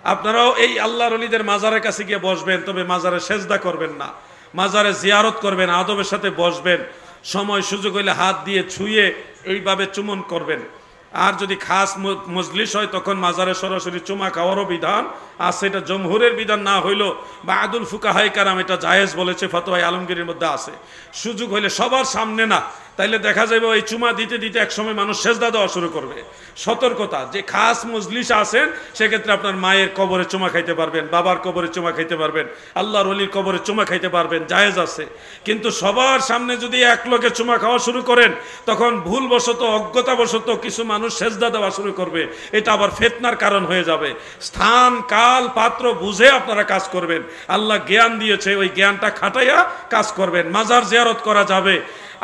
আপনারাও এই আল্লাহর ওলিদের মাজারের কাছে গিয়ে বসবেন, তবে মাজারে সেজদা করবেন না, মাজারে জিয়ারত করবেন, আদবের সাথে বসবেন, সময় সুযোগ হইলে হাত দিয়ে ছুঁয়ে এইভাবে চুমন করবেন। আর যদি খাস মজলিস হয় তখন মাজারে সরাসরি চুমা খাওয়ারও বিধান আছে, এটা জমহুরের বিধান না হইল বা আদুল ফুকাহাই কারাম এটা জায়েজ বলেছে, ফতোয়া আলমগীরের মধ্যে আছে। সুযোগ হইলে সবার সামনে না, তাইলে দেখা যাবে ওই চুমা দিতে দিতে একসময় মানুষ সেজদা দেওয়া শুরু করবে। সতর্কতা, যে খাস মজলিস আছেন সেক্ষেত্রে আপনার মায়ের কবরে চুমা খাইতে পারবেন, বাবার কবরে চুমা খাইতে পারবেন, আল্লাহর ওলির কবরে চুমা খাইতে পারবেন, জায়েজ আছে। কিন্তু সবার সামনে যদি এক লোকে চুমা খাওয়া শুরু করেন তখন ভুলবশত অজ্ঞতাবশত কিছু মানুষ সেজদা দেওয়া শুরু করবে, এটা আবার ফিতনার কারণ হয়ে যাবে। স্থান কাল পাত্র বুঝে আপনারা কাজ করবেন, আল্লাহ জ্ঞান দিয়েছে ওই জ্ঞানটা খাটাইয়া কাজ করবেন। মাজার জিয়ারত করা যাবে,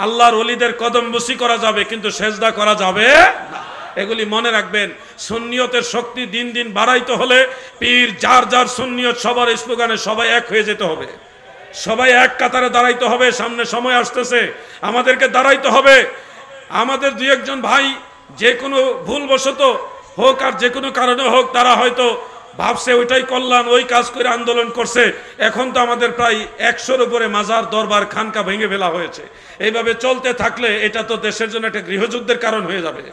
আল্লাহর ওলিদের কদম বসি করা যাবে, কিন্তু সেজদা করা যাবে না। এগুলি মনে রাখবেন। সুন্নিয়তের শক্তি দিন দিন বাড়াইতে হলে পীর যার যার সুন্নিয়ত সবার স্লোগানে সবাই এক হয়ে যেতে হবে, সবাই এক কাতারে দাঁড়াইতে হবে। সামনে সময় আসতেছে, আমাদেরকে দাঁড়াইতে হবে। আমাদের দুই একজন ভাই যে কোনো ভুলবশত হোক আর যে কোনো কারণে হোক, তারা হয়তো ভাবছে ওইটাই কল্যাণ, ওই কাজ করে আন্দোলন করছে। এখন তো আমাদের প্রায় 100-র উপরে মাজার দরবার খানকা ভেঙে ফেলা হয়েছে। এইভাবে চলতে থাকলে এটা তো দেশের জন্য একটা গৃহযুদ্ধের কারণ হয়ে যাবে।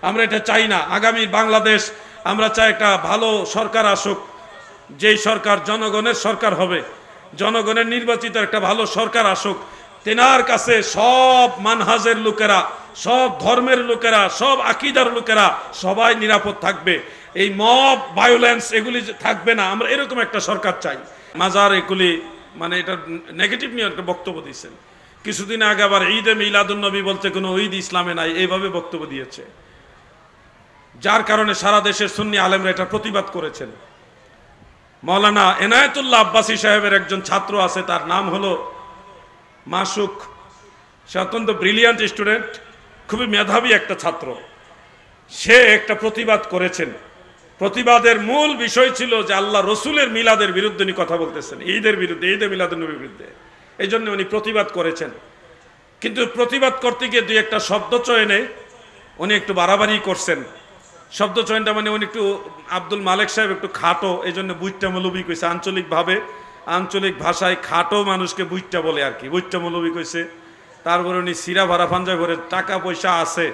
আমরা এটা চাই না। আগামী বাংলাদেশ আমরা চাই একটা ভালো সরকার আসুক, যেই সরকার জনগণের সরকার হবে, জনগণের নির্বাচিত একটা ভালো সরকার আসুক। তেনার কাছে সব মানহাজের লোকেরা, সব ধর্মের লোকেরা, সব আকীদার লোকেরা সবাই নিরাপদ থাকবে। এই মব ভায়োলেন্স এগুলি থাকবে না। আমরা এরকম একটা সরকার চাই। মাজার এগুলি মানে এটা নেগেটিভ নিয়ে একটা বক্তব্য দিয়েছেন। কিছুদিন আগে আবার ঈদে মিলাদুন নবী বলতে কোনো ঈদ ইসলামে নাই, এইভাবে বক্তব্য দিয়েছে, যার কারণে সারা দেশের সুন্নি আলেমরা এটা প্রতিবাদ করেছেন। মাওলানা এনায়েতুল্লাহ আব্বাসী সাহেবের একজন ছাত্র আছে, তার নাম হলো মাসুক। সে অত্যন্ত ব্রিলিয়ান্ট স্টুডেন্ট, খুবই মেধাবী একটা ছাত্র। সে একটা প্রতিবাদ করেছেন। প্রতিবাদের মূল বিষয় ছিল যে আল্লাহ রসুলের মিলাদের বিরুদ্ধে উনি কথা বলতেছেন, ঈদের বিরুদ্ধে, ঈদে মিলাদুন নবীর বিরুদ্ধে। এই জন্য উনি প্রতিবাদ করেছেন। কিন্তু প্রতিবাদ করতে গিয়ে দুই একটা শব্দ চয়নে উনি একটু বাড়াবাড়ি করছেন। শব্দ চয়নটা মানে উনি একটু, আব্দুল মালেক সাহেব একটু খাটো, এই জন্য বুইট্টা মৌলবী কইছে। আঞ্চলিকভাবে, আঞ্চলিক ভাষায় খাটো মানুষকে বুইট্টা বলে আর কি, বুইট্টা মৌলবী কইছে। তারপরে উনি সিরা ভাড়া পাঞ্জাবি পরে, টাকা পয়সা আছে,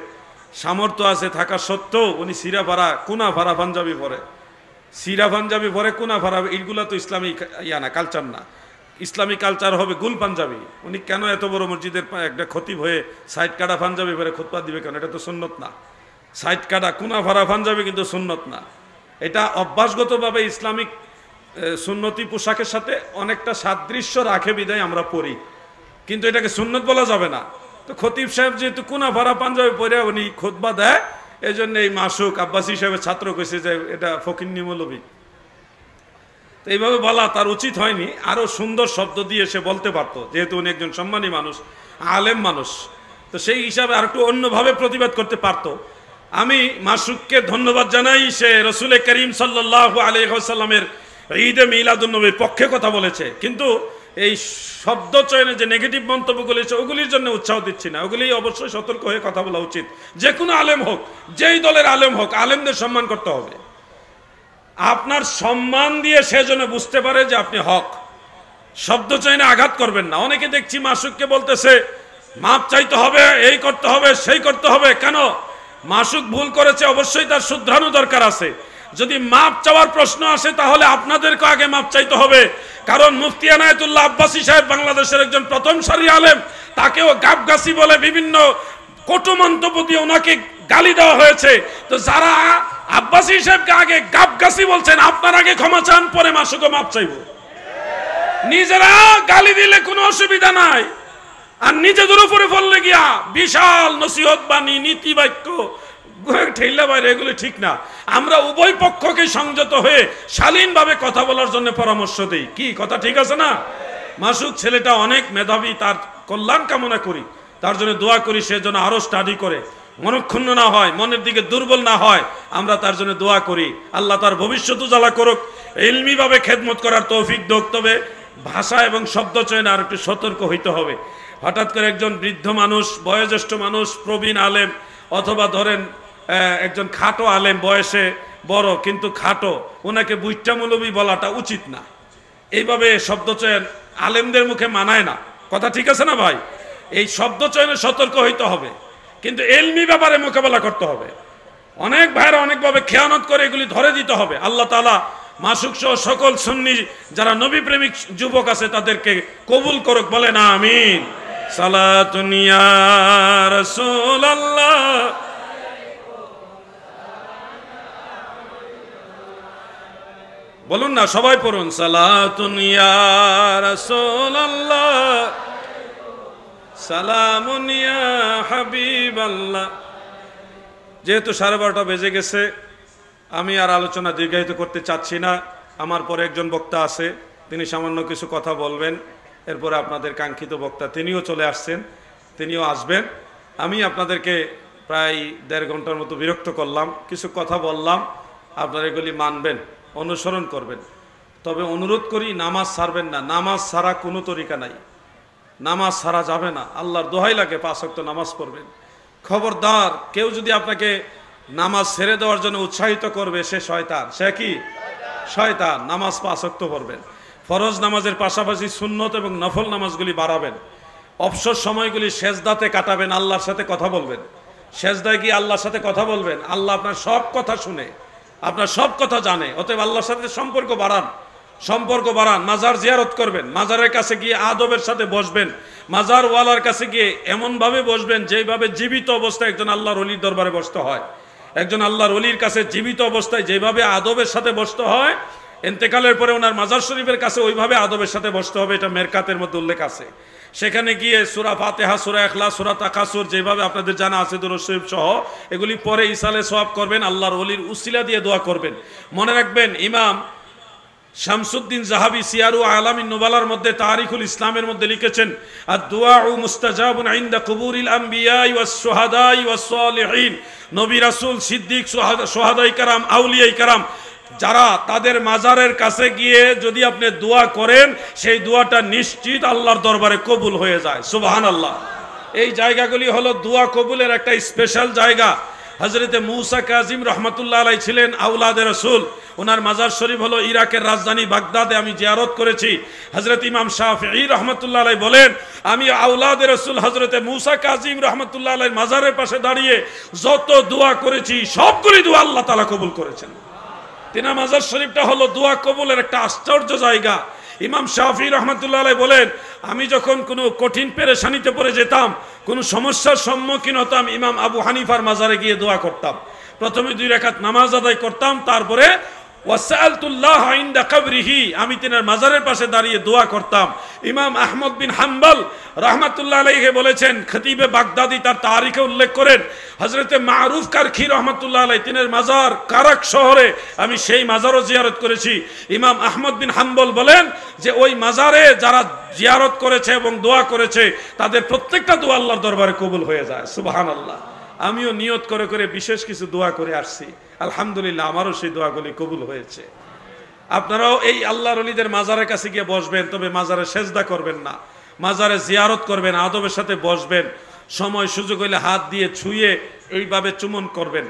সামর্থ্য আছে থাকা সত্ত্বেও উনি সিরা ভাড়া, কুনা ভাড়া পাঞ্জাবি পরে, সিরা পাঞ্জাবি পরে, কুনা ভাড়া, এইগুলা তো ইসলামী ইয়া না, কালচার না। ইসলামী কালচার হবে গুল পাঞ্জাবি। উনি কেন এত বড় মসজিদের একটা খতিব হয়ে সাইড কাটা পাঞ্জাবি পরে খুতবা দিবে কেন? এটা তো সুন্নত না। সাইড কাটা কুনা ভাড়া পাঞ্জাবি কিন্তু সুন্নত না। এটা অভ্যাসগতভাবে ইসলামিক সুন্নতি পোশাকের সাথে অনেকটা সাদৃশ্য রাখে বিদায় আমরা পড়ি, কিন্তু এটাকে সুন্নত বলা যাবে না। তো খতিব সাহেব যেহেতু কুনা ভাড়া পাঞ্জাবি পরে উনি খুতবা দেয়, এই জন্য এই মাসুক আব্বাসী সাহেবের ছাত্র কইছে যে এটা ফকিন্নি মৌলবী। তো এইভাবে বলা তার উচিত হয়নি। আরো সুন্দর শব্দ দিয়ে সে বলতে পারতো, যেহেতু উনি একজন সম্মানী মানুষ, আলেম মানুষ, তো সেই হিসাবে আর একটু অন্যভাবে প্রতিবাদ করতে পারতো। আমি মাসুককে ধন্যবাদ জানাই, সে রসুল করিম সাল্লাল্লাহু আলাইহি ওয়াসাল্লামের ঈদে মিলাদুন নবীর পক্ষে কথা বলেছে। কিন্তু এই শব্দ চয়নে যে নেগেটিভ মন্তব্যগুলি ওগুলির জন্য উৎসাহ দিচ্ছি না। ওগুলি অবশ্যই সতর্ক হয়ে কথা বলা উচিত। যে কোনো আলেম হোক, যেই দলের আলেম হোক, আলেমদের সম্মান করতে হবে। আপনার সম্মান দিয়ে সে যেন বুঝতে পারে যে আপনি হক। শব্দ চয়নে আঘাত করবেন না। অনেকে দেখছি মাসুককে বলতেছে মাপ চাইতে হবে, এই করতে হবে, সেই করতে হবে। কেন? মাসুক ভুল করেছে, অবশ্যই তার শুধরানো দরকার আছে। যদি মাপ চাওয়ার প্রশ্ন আসে তাহলে আপনাদেরকে আগে মাপ চাইতে হবে। কারণ মুফতি এনায়েতুল্লাহ আব্বাসী সাহেব বাংলাদেশের একজন প্রথম সারির আলেম, তাকেও গাবগাছি বলে বিভিন্ন কটু মন্তব্য দিয়ে ওনাকে গালি দেওয়া হয়েছে। তো যারা আব্বাসী সাহেবকে আগে গাবগাছি বলছেন, আপনার আগে ক্ষমা চান, পরে মাসুকও মাপ চাইব। নিজেরা গালি দিলে কোনো অসুবিধা নাই, আর নিজেদের উপরে ফললে গিয়া বিশাল নসিহত বাণী, নীতি বাক্য ঠেলা বাইরে, এগুলো ঠিক না। আমরা উভয় পক্ষকে সংযত হয়ে শালীনভাবে কথা বলার জন্য পরামর্শ দেই। কি কথা ঠিক আছে না? মাসুক ছেলেটা অনেক মেধাবী, তার কল্যাণ কামনা করি, তার জন্য দোয়া করি সে যেন আরো স্টাডি করে, মনক্ষুণ্ণ না হয়, মনের দিকে দুর্বল না হয়। আমরা তার জন্য দোয়া করি, আল্লাহ তার ভবিষ্যৎ উজালা করুক, ইলমিভাবে খেদমত করার তৌফিক দোক। তবে ভাষা এবং শব্দ চয়নে আর একটু সতর্ক হইতে হবে। হঠাৎ করে একজন বৃদ্ধ মানুষ, বয়োজ্যেষ্ঠ মানুষ, প্রবীণ আলেম, অথবা ধরেন একজন খাটো আলেম বয়সে, বড় কিন্তু খাটো, ওনাকে বুইট্টা মৌলবী বলাটা উচিত না। এইভাবে শব্দ চয়ন আলেমদের মুখে মানায় না। কথা ঠিক আছে না ভাই? এই শব্দ চয়নে সতর্ক হইতে হবে, কিন্তু এলমি ব্যাপারে মোকাবেলা করতে হবে। অনেক ভাইরা অনেকভাবে খেয়ানত করে, এগুলি ধরে দিতে হবে। আল্লাহ তাআলা মাসুক সহ সকল সুন্নি যারা নবী প্রেমিক যুবক আছে তাদেরকে কবুল করুক, বলেন আমিন। সালাতুন ইয়া রাসূলুল্লাহ, বলুন না সবাই পড়ুন, সালাতুন ইয়া রাসূলুল্লাহ, সালামুন ইয়া হাবিবাল্লাহ। যেহেতু 12:30 বেজে গেছে, আমি আর আলোচনা দীর্ঘায়িত করতে চাচ্ছি না। আমার পরে একজন বক্তা আছে, তিনি সামান্য কিছু কথা বলবেন। এরপরে আপনাদের কাঙ্ক্ষিত বক্তা তিনিও চলে আসছেন, তিনিও আসবেন। আমি আপনাদেরকে প্রায় 1.5 ঘন্টার মতো বিরক্ত করলাম, কিছু কথা বললাম, আপনারা এগুলি মানবেন, অনুসরণ করবেন। তবে অনুরোধ করি, নামাজ ছাড়বেন না। নামাজ ছাড়া কোনো তরিকা নাই, নামাজ ছাড়া যাবে না। আল্লাহর দোহাই লাগে 5 ওয়াক্ত নামাজ পড়বেন। খবরদার, কেউ যদি আপনাকে নামাজ ছেড়ে দেওয়ার জন্য উৎসাহিত করবে, সে শয়তান। সে কি? শয়তান। নামাজ 5 ওয়াক্ত পড়বেন। ফরজ নামাজের পাশাপাশি সুন্নত এবং নফল নামাজগুলি বাড়াবেন। অবসর সময়গুলি সেজদাতে কাটাবেন, আল্লাহর সাথে কথা বলবেন। সেজদায় গিয়ে আল্লাহর সাথে কথা বলবেন। আল্লাহ আপনার সব কথা শুনে, আপনার সব কথা জানে। অতএব আল্লাহর সাথে সম্পর্ক বাড়ান, সম্পর্ক বাড়ান। মাজার জিয়ারত করবেন, মাজারের কাছে গিয়ে আদবের সাথে বসবেন। মাজার ওয়ালার কাছে গিয়ে এমনভাবে বসবেন যেভাবে জীবিত অবস্থায় একজন আল্লাহর ওলির দরবারে বসতে হয়। একজন আল্লাহর ওলির কাছে জীবিত অবস্থায় যেভাবে আদবের সাথে বসতে হয়, ইন্তেকালের পরে ওনার মাজার শরীফের কাছে ওইভাবে আদবের সাথে বসতে হবে। এটা মেরকাতের মধ্যে উল্লেখ আছে। সেখানে গিয়ে সূরা ফাতিহা, সূরা ইখলাস, সূরা তাকাসুর, যেভাবে আপনাদের জানা আছে দুরূদ শরীফ সহ, এগুলি পরে ইসালে সওয়াব করবেন, আল্লাহর ওলির উসিলা দিয়ে দোয়া করবেন। মনে রাখবেন, ইমাম শামসুদ্দিন জাহাবি সিয়ারু আলামিন নুবালার মধ্যে তারিখুল ইসলামের মধ্যে লিখেছেন, আদ-দুআউ মুস্তাজাবুন ইনদা কুবুরিল আমবিয়া ওয়াস শুহাদা ওয়াস সালিহিন। নবী রাসূল, সিদ্দিক, শুহাদায়ে কেরাম, আউলিয়ায়ে কেরাম, যারা তাদের মাজারের কাছে গিয়ে যদি আপনি দোয়া করেন, সেই দোয়াটা নিশ্চিত আল্লাহর দরবারে কবুল হয়ে যায়। সুবহানাল্লাহ। এই জায়গাগুলি হলো দোয়া কবুলের একটা স্পেশাল জায়গা। হযরতে মূসা কাযিম রহমাতুল্লাহ আলাইহি ছিলেন আওলাদে রাসূল। ওনার মাজার শরীফ হলো ইরাকের রাজধানী বাগদাদে, আমি জিয়ারত করেছি। হযরত ইমাম শাফিঈ রহমাতুল্লাহ আলাইহি বলেন, আমি আওলাদে রাসূল হযরতে মূসা কাযিম রহমাতুল্লাহ আলাইহির মাজারের পাশে দাঁড়িয়ে যত দোয়া করেছি, সবগুলি দোয়া আল্লাহ তাআলা কবুল করেছেন। তিনার মাজার শরীফটা হলো দোয়া কবুলের একটা আশ্চর্য জায়গা। ইমাম শাফিঈ রহমাতুল্লাহ আলাইহি বলেন, আমি যখন কোনো কঠিন পেরেশানিতে পড়ে যেতাম, কোনো সমস্যার সম্মুখীন হতাম, ইমাম আবু হানিফার মাজারে গিয়ে দোয়া করতাম। প্রথমে 2 রাকাত নামাজ আদায় করতাম, তারপরে ওয়াসালতুল্লাহ ইনদা কবরিহি, আমি তিনার মাজারের পাশে দাঁড়িয়ে দোয়া করতাম। ইমাম আহমদ বিন হাম্বল রহমাতুল্লাহ আলাইহি বলেছেন, খতিবে বাগদাদি তার তারিখে উল্লেখ করেন, হযরতে মারুফ কারখি রহমাতুল্লাহ আলাইহি তিনার মাজার কারাক শহরে, আমি সেই মাজারও জিয়ারত করেছি। ইমাম আহমদ বিন হাম্বল বলেন যে ওই মাজারে যারা জিয়ারত করেছে এবং দোয়া করেছে, তাদের প্রত্যেকটা দোয়া আল্লাহর দরবারে কবুল হয়ে যায়। সুবহানাল্লাহ। আমিও নিয়ত করে করে বিশেষ কিছু দোয়া করে আসছি, আলহামদুলিল্লাহ আমারও সেই দোয়াগুলি কবুল হয়েছে। আপনারাও এই আল্লাহর ওলিদের মাজারের কাছে গিয়ে বসবেন, তবে মাজারে সেজদা করবেন না, মাজারে জিয়ারত করবেন, আদবের সাথে বসবেন। সময় সুযোগ হইলে হাত দিয়ে ছুঁয়ে এইভাবে চুমন করবেন।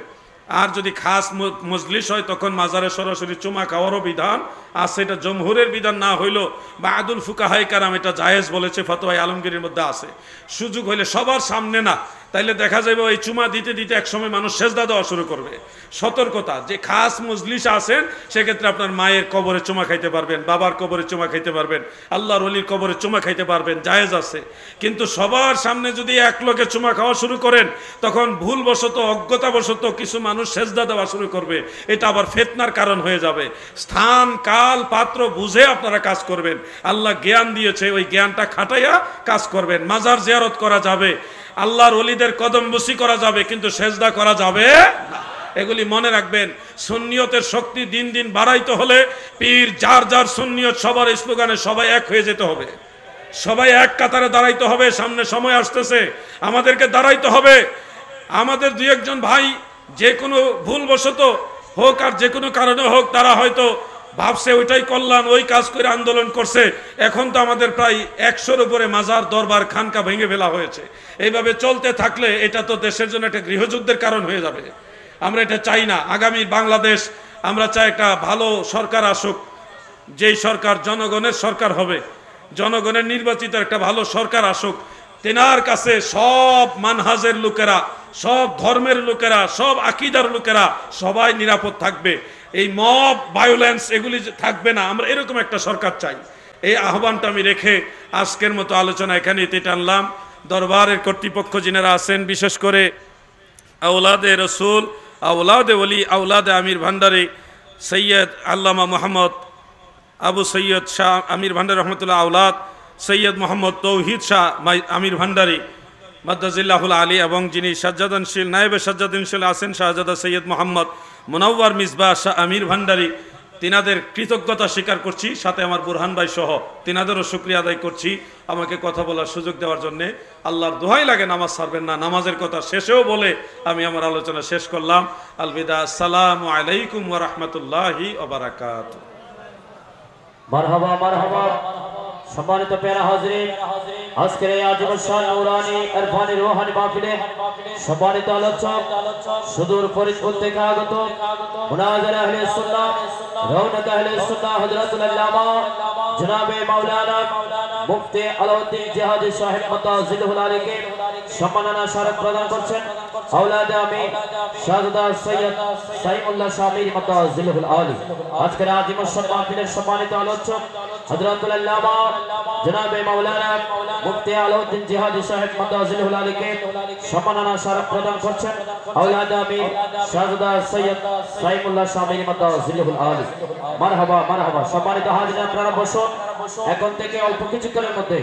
আর যদি খাস মজলিস হয়, তখন মাজারে সরাসরি চুমা খাওয়ারও বিধান আছে। এটা জমহুরের বিধান না হইল বাদুল ফুকাহায়ে কেরাম এটা জায়েজ বলেছে, ফতোয়া আলমগীরের মধ্যে আছে। সুযোগ হইলে সবার সামনে না, তাইলে দেখা যাবে ওই চুমা দিতে দিতে একসময় মানুষ সেজদা দেওয়া শুরু করবে। সতর্কতা, যে খাস মজলিস আছেন সেক্ষেত্রে আপনার মায়ের কবরে চুমা খাইতে পারবেন, বাবার কবরে চুমা খাইতে পারবেন, আল্লাহর ওলির কবরে চুমা খাইতে পারবেন, জায়েজ আছে। কিন্তু সবার সামনে যদি এক লোকে চুমা খাওয়া শুরু করেন, তখন ভুলবশত, অজ্ঞতাবশত কিছু মানুষ সেজদা দেওয়া শুরু করবে, এটা আবার ফিতনার কারণ হয়ে যাবে। স্থান, কাল, পাত্র বুঝে আপনারা কাজ করবেন। আল্লাহ জ্ঞান দিয়েছে, ওই জ্ঞানটা খাটাইয়া কাজ করবেন। মাজার জিয়ারত করা যাবে, আল্লাহর ওলিদের কদম বসি করা যাবে, কিন্তু সেজদা করা যাবে না। এগুলি মনে রাখবেন। সুন্নিয়তের শক্তি দিন দিন বাড়াইতে হলে পীর যার যার সুন্নিয়ত সবার স্লোগানে সবাই এক হয়ে যেতে হবে, সবাই এক কাতারে দাঁড়াইতে হবে। সামনে সময় আসতেছে, আমাদেরকে দাঁড়াইতে হবে। আমাদের 2-1 ভাই যে কোনো ভুলবশত হোক আর যে কোনো কারণে হোক, তারা হয়তো ভাবছে ওইটাই কল্যাণ, ওই কাজ করে আন্দোলন করছে। এখন তো আমাদের প্রায় 100-র উপরে মাজার, দরবার, খানকা ভেঙে ফেলা হয়েছে। এইভাবে চলতে থাকলে এটা তো দেশের জন্য একটা গৃহযুদ্ধের কারণ হয়ে যাবে। আমরা এটা চাই না। আগামী বাংলাদেশ আমরা চাই একটা ভালো সরকার আসুক, যেই সরকার জনগণের সরকার হবে, জনগণের নির্বাচিত একটা ভালো সরকার আসুক। তেনার কাছে সব মানহাজের লোকেরা, সব ধর্মের লোকেরা, সব আকীদার লোকেরা সবাই নিরাপদ থাকবে। এই মব ভায়োলেন্স এগুলি থাকবে না। আমরা এরকম একটা সরকার চাই। এই আহ্বানটা আমি রেখে আজকের মতো আলোচনা এখানে এতে টানলাম। দরবারের কর্তৃপক্ষ যিনারা আছেন, বিশেষ করে আওলাদে রসুল, আওলাদে ওলি, আওলাদে আমির ভান্ডারী সৈয়দ আল্লামা মোহাম্মদ আবু সৈয়দ শাহ আমির ভান্ডারী রহমতুল্লাহ আওলাদ, সৈয়দ মোহাম্মদ তৌহিদ শাহ আমির ভান্ডারী মাদ্দাজিল্লাহুল আলী, এবং যিনি সাজ্জাদানশীল নায়েবে সাজ্জাদানশীল আছেন শাহজাদা সৈয়দ মোহাম্মদ মুনাওয়ার মিসবাহ শাহ আমির ভান্ডারী, তিনাদের কৃতজ্ঞতা স্বীকার করছি। সাথে আমার বুরহান ভাই সহ তিনাদেরও শুকরিয়া আদায় করছি আমাকে কথা বলার সুযোগ দেওয়ার জন্যে। আল্লাহর দোহাই লাগে নামাজ ছাড়বেন না। নামাজের কথা শেষেও বলে আমি আমার আলোচনা শেষ করলাম। আলবিদা, আসসালামু আলাইকুম ওয়া রাহমাতুল্লাহি ওয়া বারাকাতুহু। মারহাবা মারহাবা। সম্মানিত প্যারা হাজরিন, আজকের এই আজীবন নূরানী ইরফানি রূহানি মাহফিলে সম্মানিত আলোচক, সুদূর ফরিদপুর থেকে আগত মুনাজির আহলে সুন্নাহ, রওনাক আহলে সুন্নাহ হযরতুল আল্লামা জনাবে মাওলানা মুফতি আলাউদ্দিন জিহাদি সাহেব মাদ্দাজিলহুল আলীকে সম্মাননা স্মারক প্রদান করছেন আওলাদে আমির শাহজাদা সৈয়দ সাইমুল্লাহ শামীর মাদ্দাজিলহুল আলী। আজকের আজীবন মাহফিলের সম্মানিত আলোচক হযরতুল আল্লামা জনাবে মাওলানা মুফতি আলাউদ্দিন জিহাদি সাহেব মাদ্দাজিলহুল আলীকে সম্মাননা স্মারক প্রদান করছেন আওলাদে আমির শাহজাদা সৈয়দ সাইমুল্লাহ শামীর মাদ্দাজিলহুল আলী। মারহাবা মারহাবা। সম্মানিত হাজির, আপনারা বসুন। এখন থেকে অল্প কিছুক্ষণের মধ্যে